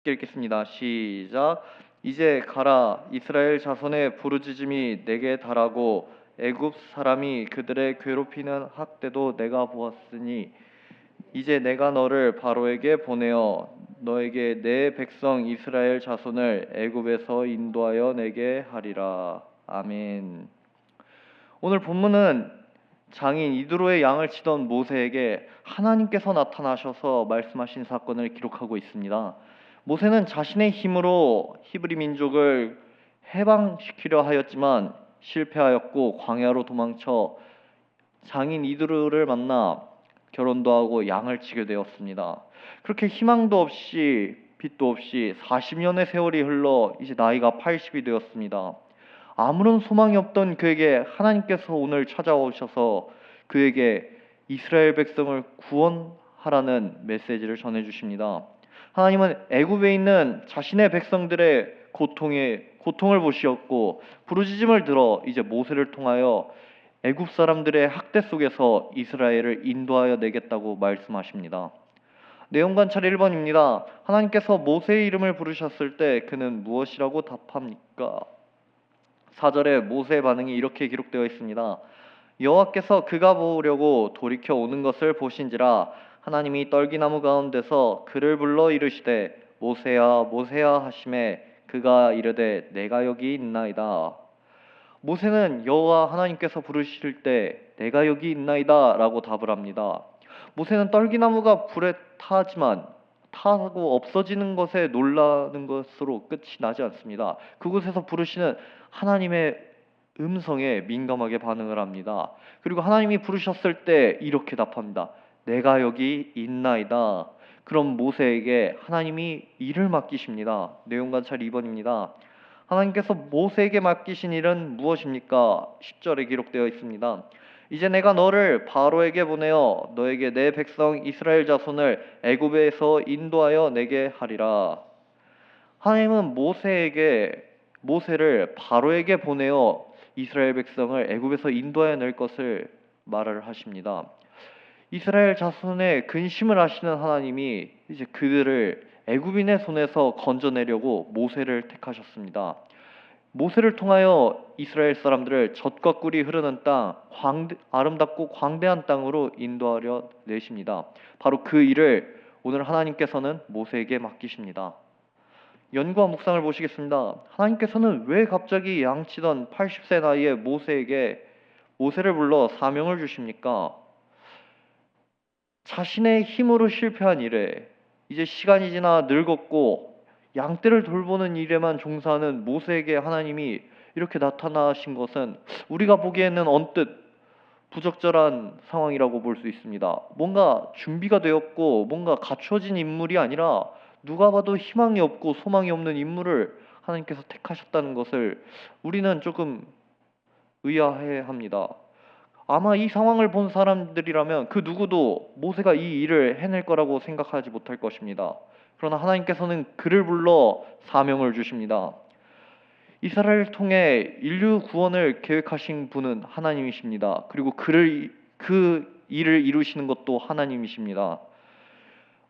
읽겠습니다. 시작. 이제 가라. 이스라엘 자손의 부르짖음이 내게 달하고 애굽 사람이 그들의 괴롭히는 학대도 내가 보았으니 이제 내가 너를 바로에게 보내어 너에게 내 백성 이스라엘 자손을 애굽에서 인도하여 내게 하리라. 아멘. 오늘 본문은 장인 이드로의 양을 치던 모세에게 하나님께서 나타나셔서 말씀하신 사건을 기록하고 있습니다. 모세는 자신의 힘으로 히브리 민족을 해방시키려 하였지만 실패하였고 광야로 도망쳐 장인 이드로를 만나 결혼도 하고 양을 치게 되었습니다. 그렇게 희망도 없이 빛도 없이 40년의 세월이 흘러 이제 나이가 80이 되었습니다. 아무런 소망이 없던 그에게 하나님께서 오늘 찾아오셔서 그에게 이스라엘 백성을 구원하라는 메시지를 전해 주십니다. 하나님은 애굽에 있는 자신의 백성들의 고통을 보시었고 부르짖음을 들어 이제 모세를 통하여 애굽 사람들의 학대 속에서 이스라엘을 인도하여 내겠다고 말씀하십니다. 내용 관찰 1번입니다. 하나님께서 모세의 이름을 부르셨을 때 그는 무엇이라고 답합니까? 4절에 모세의 반응이 이렇게 기록되어 있습니다. 여호와께서 그가 보려고 돌이켜 오는 것을 보신지라 하나님이 떨기나무 가운데서 그를 불러 이르시되 모세야 모세야 하심에 그가 이르되 내가 여기 있나이다. 모세는 여호와 하나님께서 부르실 때 내가 여기 있나이다 라고 답을 합니다. 모세는 떨기나무가 불에 타고 없어지는 것에 놀라는 것으로 끝이 나지 않습니다. 그곳에서 부르시는 하나님의 음성에 민감하게 반응을 합니다. 그리고 하나님이 부르셨을 때 이렇게 답합니다. 내가 여기 있나이다. 그럼 모세에게 하나님이 일을 맡기십니다. 내용 관찰 2번입니다. 하나님께서 모세에게 맡기신 일은 무엇입니까? 10절에 기록되어 있습니다. 이제 내가 너를 바로에게 보내어 너에게 내 백성 이스라엘 자손을 애굽에서 인도하여 내게 하리라. 하나님은 모세를 바로에게 보내어 이스라엘 백성을 애굽에서 인도하여 낼 것을 말을 하십니다. 이스라엘 자손의 근심을 하시는 하나님이 이제 그들을 애굽인의 손에서 건져내려고 모세를 택하셨습니다. 모세를 통하여 이스라엘 사람들을 젖과 꿀이 흐르는 땅, 아름답고 광대한 땅으로 인도하려 내십니다. 바로 그 일을 오늘 하나님께서는 모세에게 맡기십니다. 연구와 묵상을 보시겠습니다. 하나님께서는 왜 갑자기 양치던 80세 나이에 모세를 불러 사명을 주십니까? 자신의 힘으로 실패한 일에 이제 시간이 지나 늙었고 양떼를 돌보는 일에만 종사하는 모세에게 하나님이 이렇게 나타나신 것은 우리가 보기에는 언뜻 부적절한 상황이라고 볼 수 있습니다. 뭔가 준비가 되었고 뭔가 갖춰진 인물이 아니라 누가 봐도 희망이 없고 소망이 없는 인물을 하나님께서 택하셨다는 것을 우리는 조금 의아해합니다. 아마 이 상황을 본 사람들이라면 그 누구도 모세가 이 일을 해낼 거라고 생각하지 못할 것입니다. 그러나 하나님께서는 그를 불러 사명을 주십니다. 이스라엘을 통해 인류 구원을 계획하신 분은 하나님이십니다. 그리고 그 일을 이루시는 것도 하나님이십니다.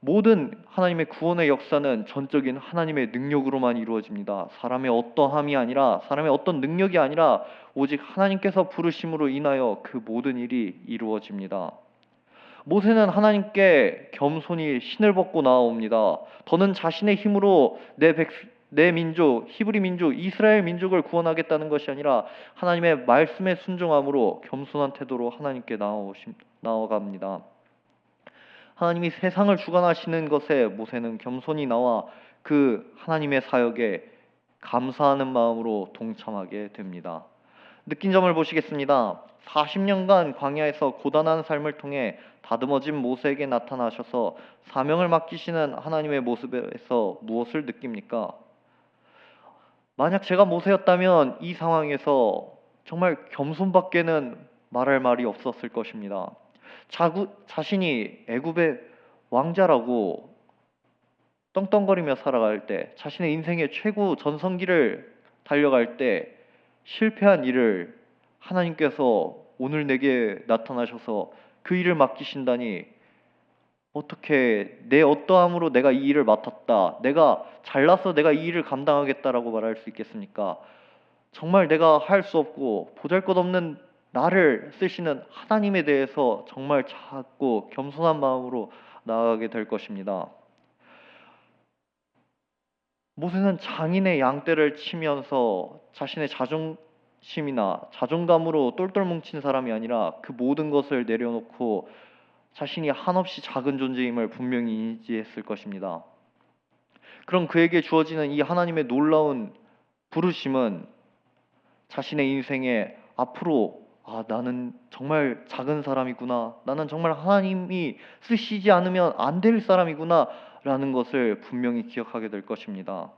모든 하나님의 구원의 역사는 전적인 하나님의 능력으로만 이루어집니다. 사람의 어떠함이 아니라 사람의 어떤 능력이 아니라 오직 하나님께서 부르심으로 인하여 그 모든 일이 이루어집니다. 모세는 하나님께 겸손히 신을 벗고 나아옵니다. 더는 자신의 힘으로 내 민족, 히브리 민족, 이스라엘 민족을 구원하겠다는 것이 아니라 하나님의 말씀에 순종함으로 겸손한 태도로 하나님께 나아갑니다. 하나님이 세상을 주관하시는 것에 모세는 겸손히 나와 그 하나님의 사역에 감사하는 마음으로 동참하게 됩니다. 느낀 점을 보시겠습니다. 40년간 광야에서 고단한 삶을 통해 다듬어진 모세에게 나타나셔서 사명을 맡기시는 하나님의 모습에서 무엇을 느낍니까? 만약 제가 모세였다면 이 상황에서 정말 겸손밖에는 말할 말이 없었을 것입니다. 자신이 애굽의 왕자라고 떵떵거리며 살아갈 때, 자신의 인생의 최고 전성기를 달려갈 때 실패한 일을 하나님께서 오늘 내게 나타나셔서 그 일을 맡기신다니 어떻게 내 어떠함으로 내가 이 일을 맡았다, 내가 잘나서 내가 이 일을 감당하겠다라고 말할 수 있겠습니까? 정말 내가 할 수 없고 보잘것없는 나를 쓰시는 하나님에 대해서 정말 작고 겸손한 마음으로 나아가게 될 것입니다. 모세는 장인의 양떼를 치면서 자신의 자존심이나 자존감으로 똘똘 뭉친 사람이 아니라 그 모든 것을 내려놓고 자신이 한없이 작은 존재임을 분명히 인지했을 것입니다. 그럼 그에게 주어지는 이 하나님의 놀라운 부르심은 자신의 인생에 앞으로 나는 정말 작은 사람이구나, 나는 정말 하나님이 쓰시지 않으면 안 될 사람이구나 라는 것을 분명히 기억하게 될 것입니다.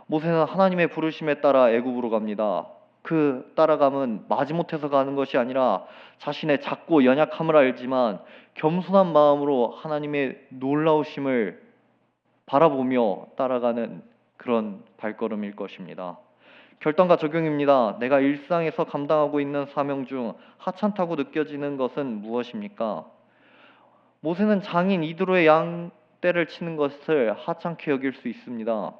모세는 하나님의 부르심에 따라 애굽으로 갑니다. 그 따라감은 마지못해서 가는 것이 아니라 자신의 작고 연약함을 알지만 겸손한 마음으로 하나님의 놀라우심을 바라보며 따라가는 그런 발걸음일 것입니다. 결단과 적용입니다. 내가 일상에서 감당하고 있는 사명 중 하찮다고 느껴지는 것은 무엇입니까? 모세는 장인 이드로의 양떼를 치는 것을 하찮게 여길 수 있습니다.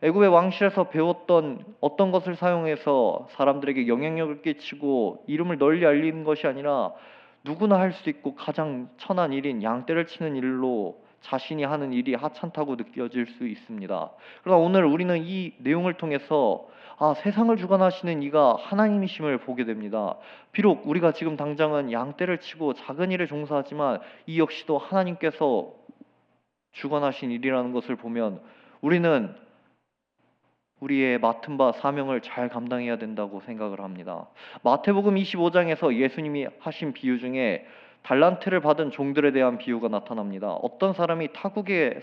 애굽의 왕실에서 배웠던 어떤 것을 사용해서 사람들에게 영향력을 끼치고 이름을 널리 알리는 것이 아니라 누구나 할 수 있고 가장 천한 일인 양떼를 치는 일로 자신이 하는 일이 하찮다고 느껴질 수 있습니다. 그러나 오늘 우리는 이 내용을 통해서 세상을 주관하시는 이가 하나님이심을 보게 됩니다. 비록 우리가 지금 당장은 양떼를 치고 작은 일에 종사하지만 이 역시도 하나님께서 주관하신 일이라는 것을 보면 우리는 우리의 맡은 바 사명을 잘 감당해야 된다고 생각을 합니다. 마태복음 25장에서 예수님이 하신 비유 중에 달란트를 받은 종들에 대한 비유가 나타납니다. 어떤 사람이 타국에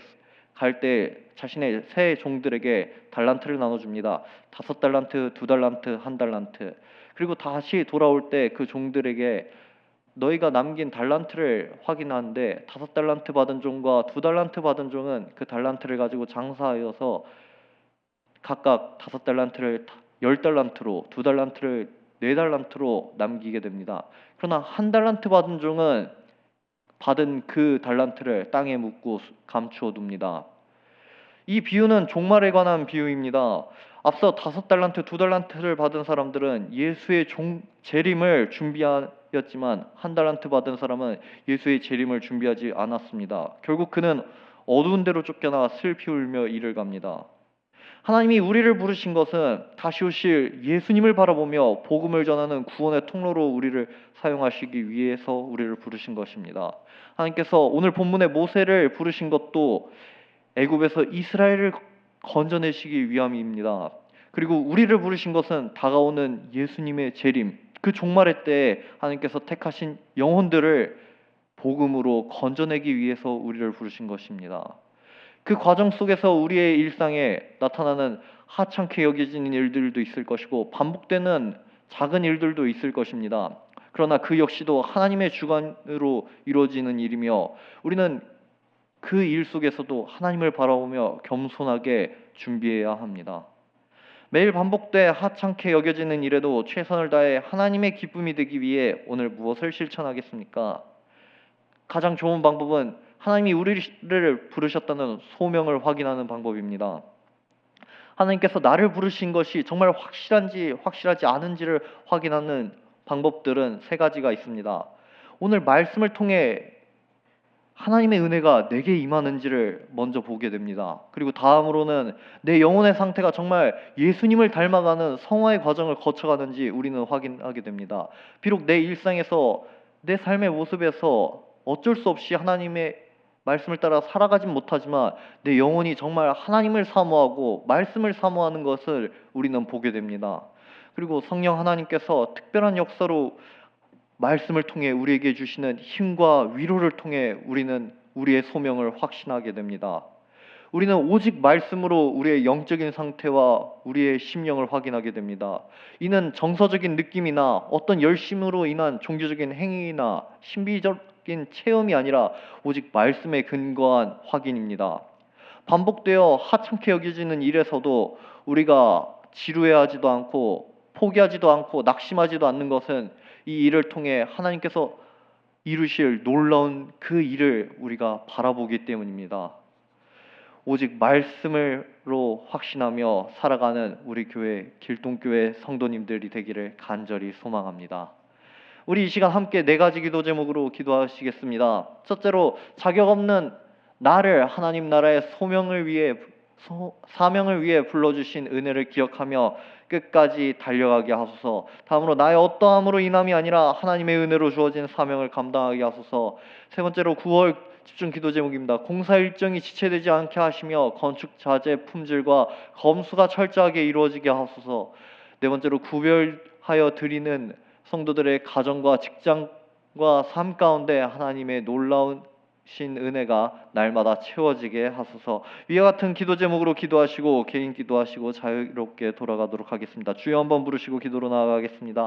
갈 때 자신의 세 종들에게 달란트를 나눠줍니다. 5달란트, 2달란트, 1달란트. 그리고 다시 돌아올 때 그 종들에게 너희가 남긴 달란트를 확인하는데 5달란트 받은 종과 2달란트 받은 종은 그 달란트를 가지고 장사하여서 각각 5달란트를 10달란트로, 2달란트를 4달란트로 남기게 됩니다. 그러나 1달란트 받은 종은 받은 그 달란트를 땅에 묻고 감추어 둡니다. 이 비유는 종말에 관한 비유입니다. 앞서 5달란트, 2달란트를 받은 사람들은 예수의 재림을 준비하였지만 1달란트 받은 사람은 예수의 재림을 준비하지 않았습니다. 결국 그는 어두운 데로 쫓겨나 슬피 울며 이를 갑니다. 하나님이 우리를 부르신 것은 다시 오실 예수님을 바라보며 복음을 전하는 구원의 통로로 우리를 사용하시기 위해서 우리를 부르신 것입니다. 하나님께서 오늘 본문의 모세를 부르신 것도 애굽에서 이스라엘을 건져내시기 위함입니다. 그리고 우리를 부르신 것은 다가오는 예수님의 재림, 그 종말의 때에 하나님께서 택하신 영혼들을 복음으로 건져내기 위해서 우리를 부르신 것입니다. 그 과정 속에서 우리의 일상에 나타나는 하찮게 여겨지는 일들도 있을 것이고 반복되는 작은 일들도 있을 것입니다. 그러나 그 역시도 하나님의 주관으로 이루어지는 일이며 우리는 그 일 속에서도 하나님을 바라보며 겸손하게 준비해야 합니다. 매일 반복돼 하찮게 여겨지는 일에도 최선을 다해 하나님의 기쁨이 되기 위해 오늘 무엇을 실천하겠습니까? 가장 좋은 방법은 하나님이 우리를 부르셨다는 소명을 확인하는 방법입니다. 하나님께서 나를 부르신 것이 정말 확실한지 확실하지 않은지를 확인하는 방법들은 3가지가 있습니다. 오늘 말씀을 통해 하나님의 은혜가 내게 임하는지를 먼저 보게 됩니다. 그리고 다음으로는 내 영혼의 상태가 정말 예수님을 닮아가는 성화의 과정을 거쳐가는지 우리는 확인하게 됩니다. 비록 내 일상에서 내 삶의 모습에서 어쩔 수 없이 하나님의 말씀을 따라 살아가진 못하지만 내 영혼이 정말 하나님을 사모하고 말씀을 사모하는 것을 우리는 보게 됩니다. 그리고 성령 하나님께서 특별한 역사로 말씀을 통해 우리에게 주시는 힘과 위로를 통해 우리는 우리의 소명을 확신하게 됩니다. 우리는 오직 말씀으로 우리의 영적인 상태와 우리의 심령을 확인하게 됩니다. 이는 정서적인 느낌이나 어떤 열심으로 인한 종교적인 행위나 신비적인 체험이 아니라 오직 말씀에 근거한 확인입니다. 반복되어 하찮게 여겨지는 일에서도 우리가 지루해하지도 않고 포기하지도 않고 낙심하지도 않는 것은 이 일을 통해 하나님께서 이루실 놀라운 그 일을 우리가 바라보기 때문입니다. 오직 말씀으로 확신하며 살아가는 우리 교회 길동교회 성도님들이 되기를 간절히 소망합니다. 우리 이 시간 함께 네 가지 기도 제목으로 기도하시겠습니다. 첫째로, 자격 없는 나를 하나님 나라의 사명을 위해 불러주신 은혜를 기억하며 끝까지 달려가게 하소서. 다음으로, 나의 어떠함으로 인함이 아니라 하나님의 은혜로 주어진 사명을 감당하게 하소서. 세 번째로, 9월 집중 기도 제목입니다. 공사 일정이 지체되지 않게 하시며 건축 자재 품질과 검수가 철저하게 이루어지게 하소서. 네 번째로, 구별하여 드리는 성도들의 가정과 직장과 삶 가운데 하나님의 놀라운 은혜가 날마다 채워지게 하소서. 위와 같은 기도 제목으로 기도하시고 개인 기도하시고 자유롭게 돌아가도록 하겠습니다. 주여 한번 부르시고 기도로 나아가겠습니다.